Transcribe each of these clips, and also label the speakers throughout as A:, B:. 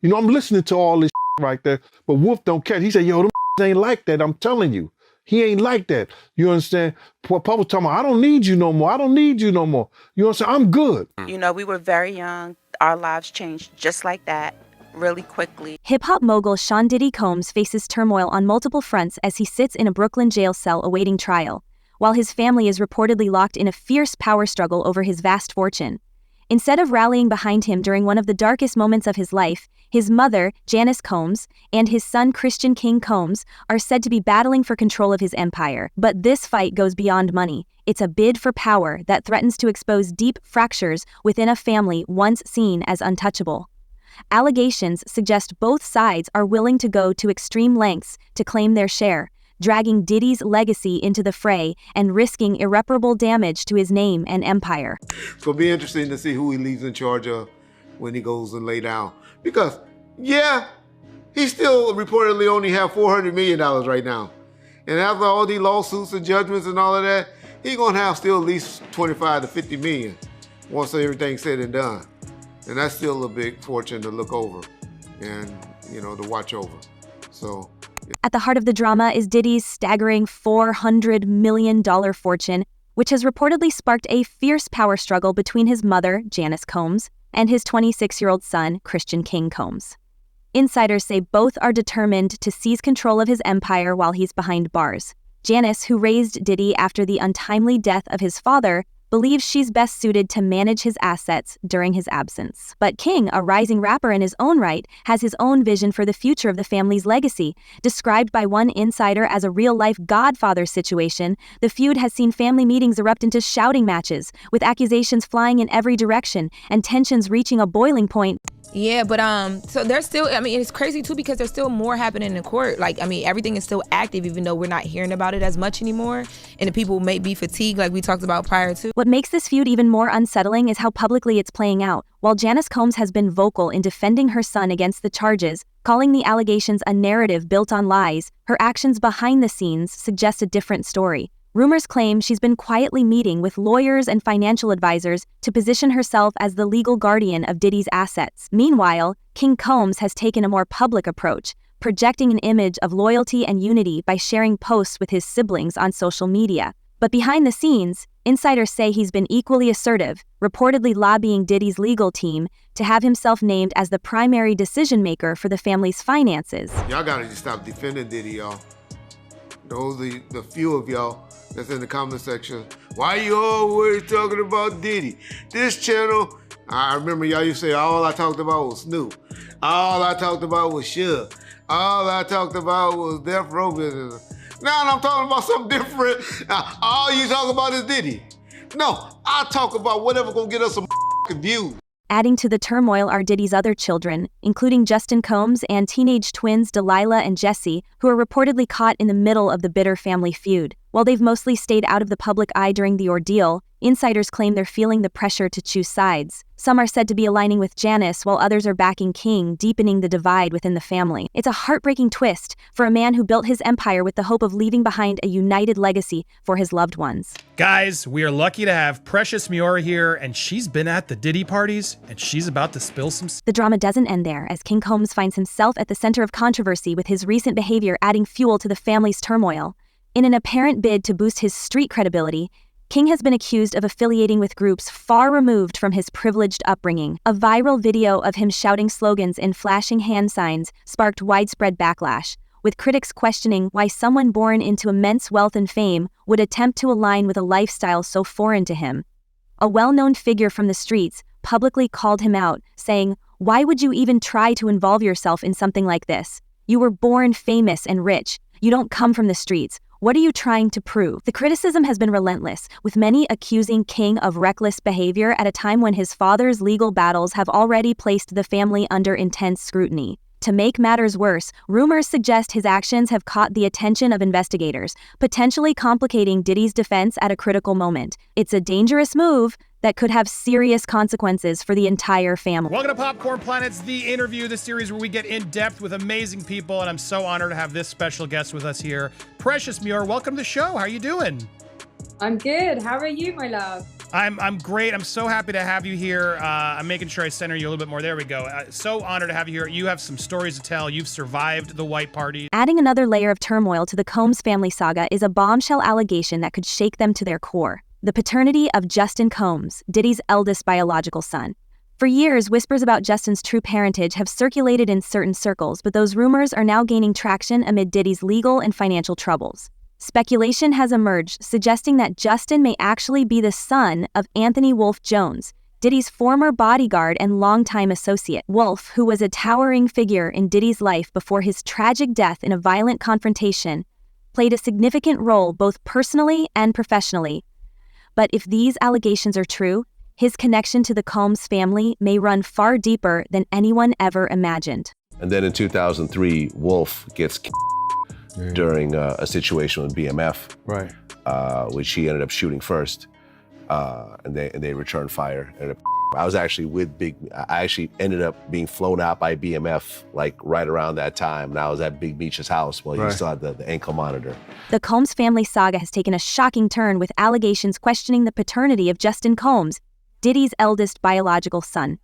A: You know, I'm listening to all this right there, but Wolf don't care. He said, yo, them ain't like that. I'm telling you. He ain't like that. You understand? Papa was talking about, I don't need you no more. I don't need you no more. You understand? I'm good.
B: You know, we were very young. Our lives changed just like that, really quickly.
C: Hip-hop mogul Sean Diddy Combs faces turmoil on multiple fronts as he sits in a Brooklyn jail cell awaiting trial, while his family is reportedly locked in a fierce power struggle over his vast fortune. Instead of rallying behind him during one of the darkest moments of his life, his mother, Janice Combs, and his son, Christian King Combs, are said to be battling for control of his empire. But this fight goes beyond money. It's a bid for power that threatens to expose deep fractures within a family once seen as untouchable. Allegations suggest both sides are willing to go to extreme lengths to claim their share, dragging Diddy's legacy into the fray and risking irreparable damage to his name and empire.
D: It's going to be interesting to see who he leaves in charge of when he goes and lay down. Because, yeah, he still reportedly only have $400 million right now. And after all these lawsuits and judgments and all of that, he's going to have still at least 25 to 50 million once everything's said and done. And that's still a big fortune to look over and, you know, to watch over. So.
C: At the heart of the drama is Diddy's staggering $400 million fortune, which has reportedly sparked a fierce power struggle between his mother, Janice Combs, and his 26-year-old son, Christian King Combs. Insiders say both are determined to seize control of his empire while he's behind bars. Janice, who raised Diddy after the untimely death of his father, believes she's best suited to manage his assets during his absence. But King, a rising rapper in his own right, has his own vision for the future of the family's legacy. Described by one insider as a real-life Godfather situation, the feud has seen family meetings erupt into shouting matches, with accusations flying in every direction and tensions reaching a boiling point.
E: Yeah, but so there's still, I mean, it's crazy too because there's still more happening in court. Like, I mean, everything is still active even though we're not hearing about it as much anymore. And the people may be fatigued like we talked about prior to.
C: What makes this feud even more unsettling is how publicly it's playing out. While Janice Combs has been vocal in defending her son against the charges, calling the allegations a narrative built on lies, her actions behind the scenes suggest a different story. Rumors claim she's been quietly meeting with lawyers and financial advisors to position herself as the legal guardian of Diddy's assets. Meanwhile, King Combs has taken a more public approach, projecting an image of loyalty and unity by sharing posts with his siblings on social media. But behind the scenes, insiders say he's been equally assertive, reportedly lobbying Diddy's legal team to have himself named as the primary decision-maker for the family's finances.
D: Y'all gotta just stop defending Diddy, y'all. Those are the few of y'all that's in the comment section. Why you always talking about Diddy? This channel, I remember y'all used to say all I talked about was Snoop. All I talked about was Suge. All I talked about was Death Row business. Now I'm talking about something different. All you talk about is Diddy. No, I talk about whatever gonna get us some views.
C: Adding to the turmoil are Diddy's other children, including Justin Combs and teenage twins Delilah and Jesse, who are reportedly caught in the middle of the bitter family feud. While they've mostly stayed out of the public eye during the ordeal, insiders claim they're feeling the pressure to choose sides. Some are said to be aligning with Janice, while others are backing King, deepening the divide within the family. It's a heartbreaking twist for a man who built his empire with the hope of leaving behind a united legacy for his loved ones.
F: Guys, we are lucky to have Precious Miora here, and she's been at the Diddy parties, and she's about to spill some.
C: The drama doesn't end there, as King Combs finds himself at the center of controversy, with his recent behavior adding fuel to the family's turmoil. In an apparent bid to boost his street credibility, King has been accused of affiliating with groups far removed from his privileged upbringing. A viral video of him shouting slogans and flashing hand signs sparked widespread backlash, with critics questioning why someone born into immense wealth and fame would attempt to align with a lifestyle so foreign to him. A well-known figure from the streets publicly called him out, saying, "Why would you even try to involve yourself in something like this? You were born famous and rich. You don't come from the streets. What are you trying to prove?" The criticism has been relentless, with many accusing King of reckless behavior at a time when his father's legal battles have already placed the family under intense scrutiny. To make matters worse, rumors suggest his actions have caught the attention of investigators, potentially complicating Diddy's defense at a critical moment. It's a dangerous move that could have serious consequences for the entire family.
F: Welcome to Popcorn Planet's The Interview, the series where we get in depth with amazing people, and I'm so honored to have this special guest with us here. Precious Miora, welcome to the show. How are you doing?
G: I'm good. How are you, my love?
F: I'm great. I'm so happy to have you here. I'm making sure I center you a little bit more. There we go. So honored to have you here. You have some stories to tell. You've survived the white party.
C: Adding another layer of turmoil to the Combs family saga is a bombshell allegation that could shake them to their core. The paternity of Justin Combs, Diddy's eldest biological son. For years, whispers about Justin's true parentage have circulated in certain circles, but those rumors are now gaining traction amid Diddy's legal and financial troubles. Speculation has emerged suggesting that Justin may actually be the son of Anthony Wolf Jones, Diddy's former bodyguard and longtime associate. Wolf, who was a towering figure in Diddy's life before his tragic death in a violent confrontation, played a significant role both personally and professionally. But if these allegations are true, his connection to the Combs family may run far deeper than anyone ever imagined.
G: And then in 2003, Wolf gets during a situation with BMF,
A: Right.
G: which he ended up shooting first, and they returned fire. And I was actually with I actually ended up being flown out by BMF like right around that time, and I was at Big Meech's house while he still had the ankle monitor.
C: The Combs family saga has taken a shocking turn with allegations questioning the paternity of Justin Combs, Diddy's eldest biological son.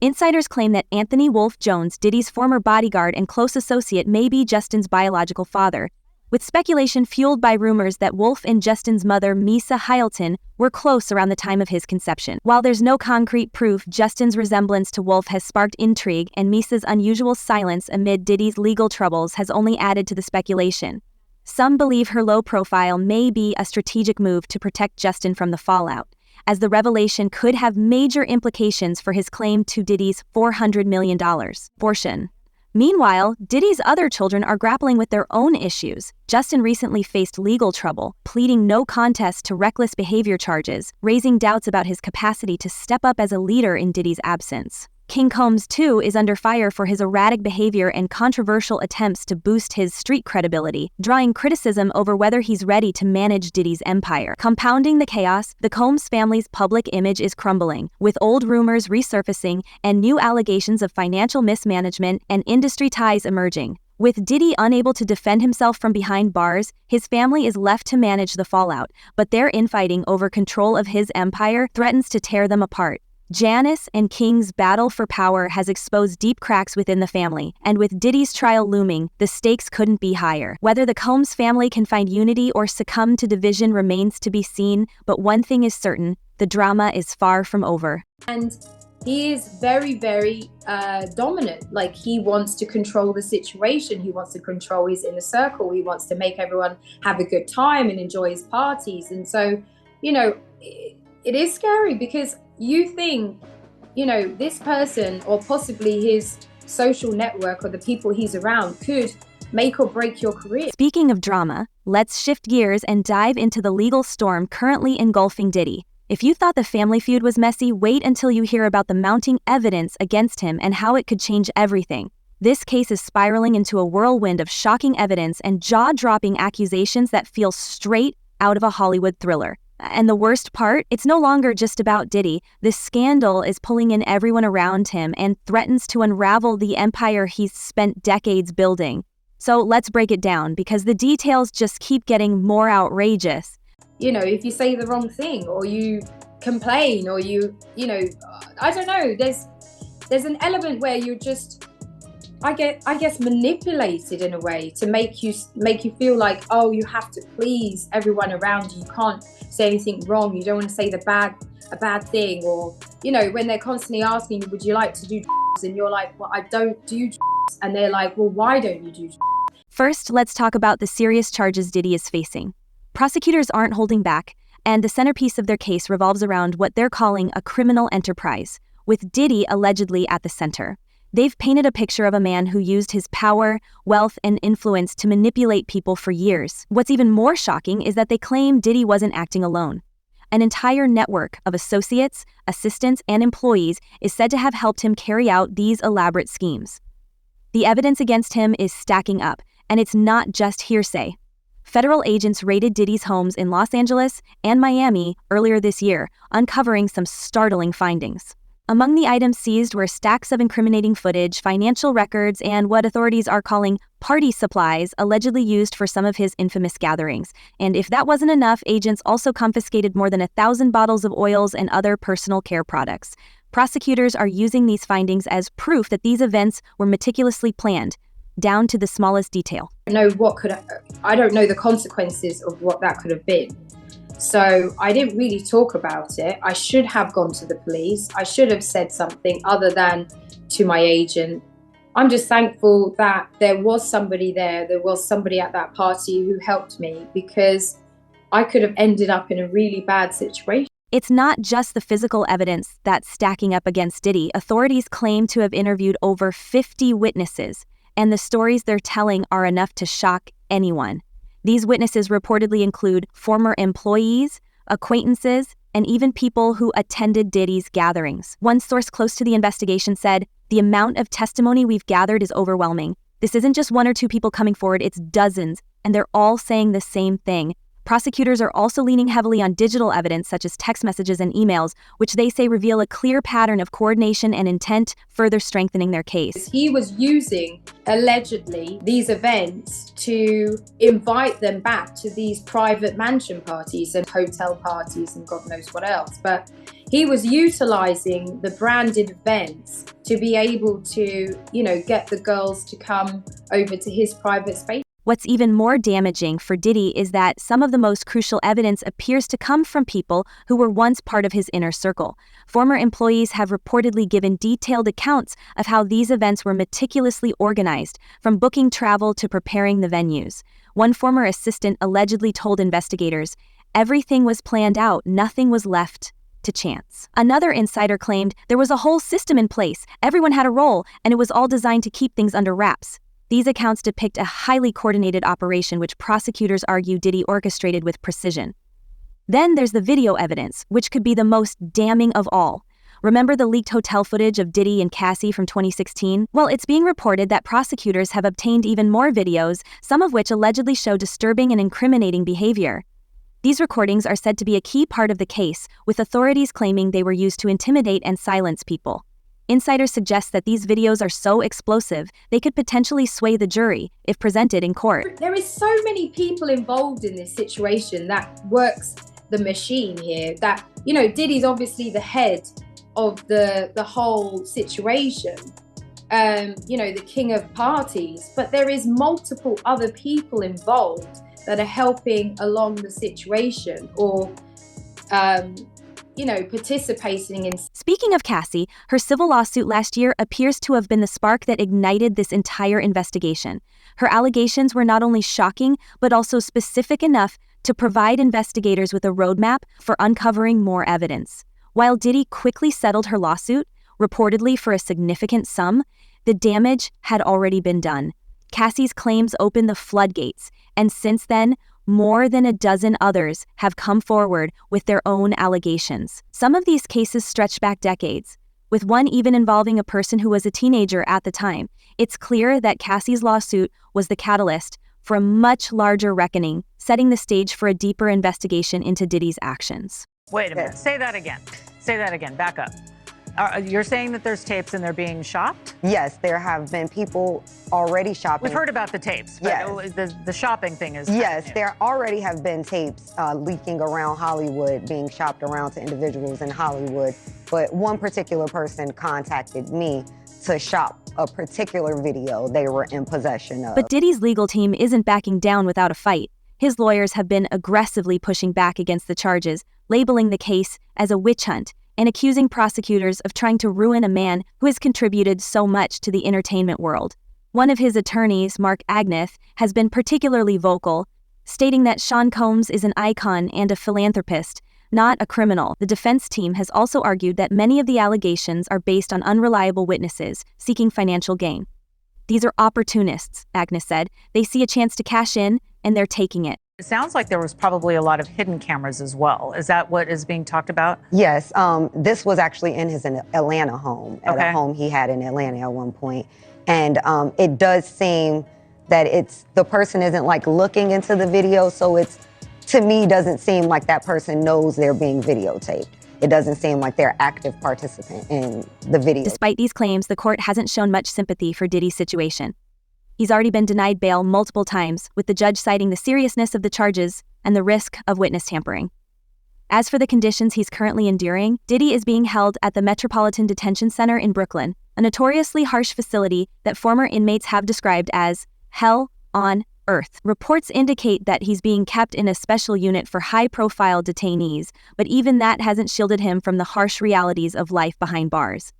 C: Insiders claim that Anthony Wolf Jones, Diddy's former bodyguard and close associate, may be Justin's biological father, with speculation fueled by rumors that Wolf and Justin's mother, Misa Hylton, were close around the time of his conception. While there's no concrete proof, Justin's resemblance to Wolf has sparked intrigue, and Misa's unusual silence amid Diddy's legal troubles has only added to the speculation. Some believe her low profile may be a strategic move to protect Justin from the fallout, as the revelation could have major implications for his claim to Diddy's $400 million portion. Meanwhile, Diddy's other children are grappling with their own issues. Justin recently faced legal trouble, pleading no contest to reckless behavior charges, raising doubts about his capacity to step up as a leader in Diddy's absence. King Combs, too, is under fire for his erratic behavior and controversial attempts to boost his street credibility, drawing criticism over whether he's ready to manage Diddy's empire. Compounding the chaos, the Combs family's public image is crumbling, with old rumors resurfacing and new allegations of financial mismanagement and industry ties emerging. With Diddy unable to defend himself from behind bars, his family is left to manage the fallout, but their infighting over control of his empire threatens to tear them apart. Janice and King's battle for power has exposed deep cracks within the family, and with Diddy's trial looming, the stakes couldn't be higher. Whether the Combs family can find unity or succumb to division remains to be seen, but one thing is certain: the drama is far from over.
H: And he is very, very dominant. Like, he wants to control the situation. He wants to control his inner circle. He wants to make everyone have a good time and enjoy his parties. And so, you know, it is scary because you think, you know, this person or possibly his social network or the people he's around could make or break your career.
C: Speaking of drama, let's shift gears and dive into the legal storm currently engulfing Diddy. If you thought the family feud was messy, wait until you hear about the mounting evidence against him and how it could change everything. This case is spiraling into a whirlwind of shocking evidence and jaw-dropping accusations that feel straight out of a Hollywood thriller. And the worst part, it's no longer just about Diddy. This scandal is pulling in everyone around him and threatens to unravel the empire he's spent decades building. So let's break it down, because the details just keep getting more outrageous.
H: You know, if you say the wrong thing or you complain or you know, I don't know, there's an element where you're just, I guess manipulated in a way to make you feel like, oh, you have to please everyone around you. You can't say anything wrong. You don't want to say a bad thing. Or, you know, when they're constantly asking you, would you like to do and you're like, well, I don't do and they're like, well, why don't you do?
C: First, let's talk about the serious charges Diddy is facing. Prosecutors aren't holding back, and the centerpiece of their case revolves around what they're calling a criminal enterprise, with Diddy allegedly at the center. They've painted a picture of a man who used his power, wealth, and influence to manipulate people for years. What's even more shocking is that they claim Diddy wasn't acting alone. An entire network of associates, assistants, and employees is said to have helped him carry out these elaborate schemes. The evidence against him is stacking up, and it's not just hearsay. Federal agents raided Diddy's homes in Los Angeles and Miami earlier this year, uncovering some startling findings. Among the items seized were stacks of incriminating footage, financial records, and what authorities are calling party supplies allegedly used for some of his infamous gatherings. And if that wasn't enough, agents also confiscated more than 1,000 bottles of oils and other personal care products. Prosecutors are using these findings as proof that these events were meticulously planned, down to the smallest detail.
H: I don't know the consequences of what that could have been. So I didn't really talk about it. I should have gone to the police. I should have said something other than to my agent. I'm just thankful that there was somebody there. There was somebody at that party who helped me, because I could have ended up in a really bad situation.
C: It's not just the physical evidence that's stacking up against Diddy. Authorities claim to have interviewed over 50 witnesses, and the stories they're telling are enough to shock anyone. These witnesses reportedly include former employees, acquaintances, and even people who attended Diddy's gatherings. One source close to the investigation said, "The amount of testimony we've gathered is overwhelming. This isn't just one or two people coming forward, it's dozens, and they're all saying the same thing." Prosecutors are also leaning heavily on digital evidence such as text messages and emails, which they say reveal a clear pattern of coordination and intent, further strengthening their case.
H: He was using, allegedly, these events to invite them back to these private mansion parties and hotel parties and God knows what else. But he was utilizing the branded events to be able to, get the girls to come over to his private space.
C: What's even more damaging for Diddy is that some of the most crucial evidence appears to come from people who were once part of his inner circle. Former employees have reportedly given detailed accounts of how these events were meticulously organized, from booking travel to preparing the venues. One former assistant allegedly told investigators, "Everything was planned out, nothing was left to chance." Another insider claimed there was a whole system in place, everyone had a role, and it was all designed to keep things under wraps. These accounts depict a highly coordinated operation which prosecutors argue Diddy orchestrated with precision. Then there's the video evidence, which could be the most damning of all. Remember the leaked hotel footage of Diddy and Cassie from 2016? Well, it's being reported that prosecutors have obtained even more videos, some of which allegedly show disturbing and incriminating behavior. These recordings are said to be a key part of the case, with authorities claiming they were used to intimidate and silence people. Insiders suggest that these videos are so explosive, they could potentially sway the jury if presented in court.
H: There is so many people involved in this situation that works the machine here, that, Diddy's obviously the head of the whole situation, the king of parties, but there is multiple other people involved that are helping along the situation or, participating in.
C: Speaking of Cassie, her civil lawsuit last year appears to have been the spark that ignited this entire investigation. Her allegations were not only shocking, but also specific enough to provide investigators with a roadmap for uncovering more evidence. While Diddy quickly settled her lawsuit, reportedly for a significant sum, the damage had already been done. Cassie's claims opened the floodgates, and since then, more than a dozen others have come forward with their own allegations. Some of these cases stretch back decades, with one even involving a person who was a teenager at the time. It's clear that Cassie's lawsuit was the catalyst for a much larger reckoning, setting the stage for a deeper investigation into Diddy's actions.
I: Wait a minute. Say that again. Say that again. Back up. You're saying that there's tapes and they're being shopped?
J: Yes, there have been people already shopping.
I: We've heard about the tapes, but
J: yes.
I: The shopping thing is...
J: Yes, there already have been tapes leaking around Hollywood, being shopped around to individuals in Hollywood. But one particular person contacted me to shop a particular video they were in possession of.
C: But Diddy's legal team isn't backing down without a fight. His lawyers have been aggressively pushing back against the charges, labeling the case as a witch hunt, and accusing prosecutors of trying to ruin a man who has contributed so much to the entertainment world. One of his attorneys, Mark Agneth, has been particularly vocal, stating that Sean Combs is an icon and a philanthropist, not a criminal. The defense team has also argued that many of the allegations are based on unreliable witnesses seeking financial gain. These are opportunists, Agneth said. They see a chance to cash in, and they're taking it.
I: It sounds like there was probably a lot of hidden cameras as well. Is that what is being talked about?
J: Yes, this was actually in his Atlanta home, at a home he had in Atlanta at one point. And it does seem that the person isn't like looking into the video, so to me, doesn't seem like that person knows they're being videotaped. it doesn't seem like they're active participant in the video.
C: Despite these claims, the court hasn't shown much sympathy for Diddy's situation. He's already been denied bail multiple times, with the judge citing the seriousness of the charges and the risk of witness tampering. As for the conditions he's currently enduring, Diddy is being held at the Metropolitan Detention Center in Brooklyn, a notoriously harsh facility that former inmates have described as hell on earth. Reports indicate that he's being kept in a special unit for high-profile detainees, but even that hasn't shielded him from the harsh realities of life behind bars.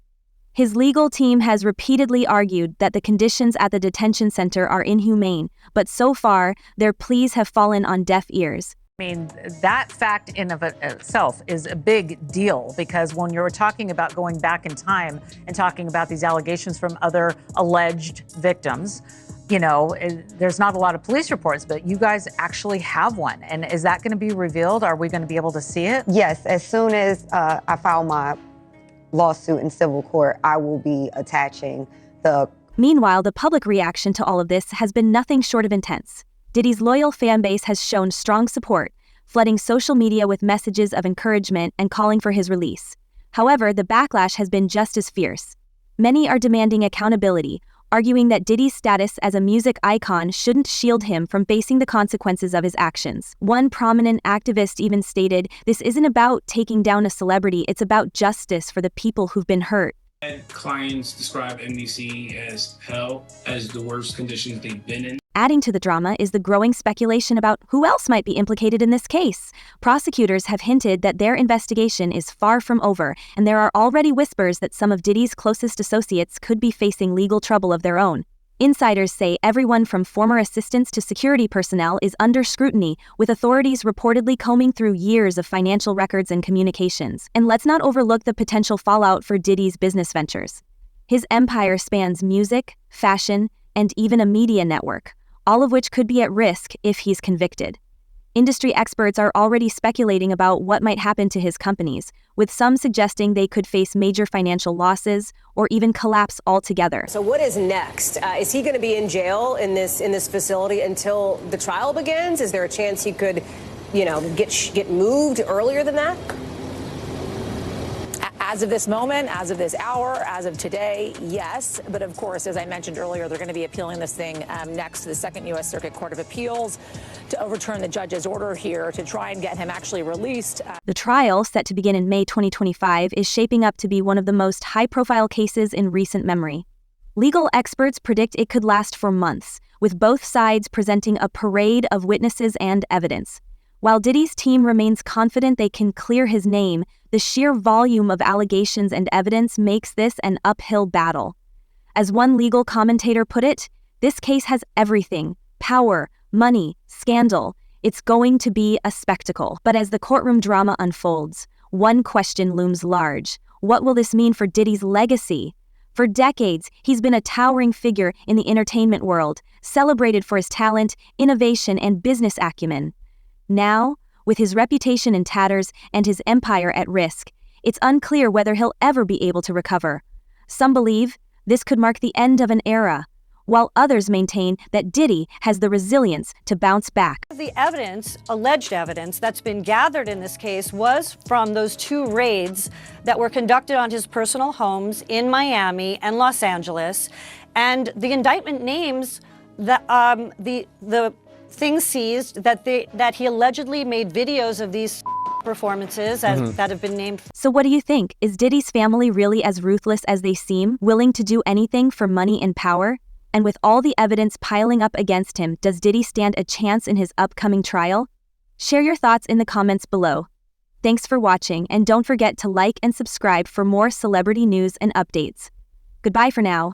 C: His legal team has repeatedly argued that the conditions at the detention center are inhumane, but so far, their pleas have fallen on deaf ears.
I: I mean, that fact in of itself is a big deal, because when you're talking about going back in time and talking about these allegations from other alleged victims, you know, there's not a lot of police reports, but you guys actually have one. And is that going to be revealed? Are we going to be able to see it?
J: Yes, as soon as I file my lawsuit in civil court, I will be attaching the...
C: Meanwhile, the public reaction to all of this has been nothing short of intense. Diddy's loyal fan base has shown strong support, flooding social media with messages of encouragement and calling for his release. However, the backlash has been just as fierce. Many are demanding accountability, arguing that Diddy's status as a music icon shouldn't shield him from facing the consequences of his actions. One prominent activist even stated, "This isn't about taking down a celebrity, it's about justice for the people who've been hurt."
K: Clients describe MDC as hell, as the worst conditions they've been in.
C: Adding to the drama is the growing speculation about who else might be implicated in this case. Prosecutors have hinted that their investigation is far from over, and there are already whispers that some of Diddy's closest associates could be facing legal trouble of their own. Insiders say everyone from former assistants to security personnel is under scrutiny, with authorities reportedly combing through years of financial records and communications. And let's not overlook the potential fallout for Diddy's business ventures. His empire spans music, fashion, and even a media network, all of which could be at risk if he's convicted. Industry experts are already speculating about what might happen to his companies, with some suggesting they could face major financial losses or even collapse altogether.
L: So what is next? Is he going to be in jail in this facility until the trial begins? Is there a chance he could, get moved earlier than that?
M: As of this moment, as of this hour, as of today, yes. But of course, as I mentioned earlier, they're going to be appealing this thing next to the Second U.S. Circuit Court of Appeals to overturn the judge's order here to try and get him actually released.
C: The trial, set to begin in May 2025, is shaping up to be one of the most high-profile cases in recent memory. Legal experts predict it could last for months, with both sides presenting a parade of witnesses and evidence. While Diddy's team remains confident they can clear his name, the sheer volume of allegations and evidence makes this an uphill battle. As one legal commentator put it, this case has everything: power, money, scandal. It's going to be a spectacle. But as the courtroom drama unfolds, one question looms large. What will this mean for Diddy's legacy? For decades, he's been a towering figure in the entertainment world, celebrated for his talent, innovation, and business acumen. Now, with his reputation in tatters and his empire at risk, it's unclear whether he'll ever be able to recover. Some believe this could mark the end of an era, while others maintain that Diddy has the resilience to bounce back.
N: The evidence, alleged evidence, that's been gathered in this case was from those two raids that were conducted on his personal homes in Miami and Los Angeles, and the indictment names the things seized that he allegedly made videos of these performances that have been named.
C: So what do you think? Is Diddy's family really as ruthless as they seem, willing to do anything for money and power? And with all the evidence piling up against him, does Diddy stand a chance in his upcoming trial? Share your thoughts in the comments below. Thanks for watching, and don't forget to like and subscribe for more celebrity news and updates. Goodbye for now.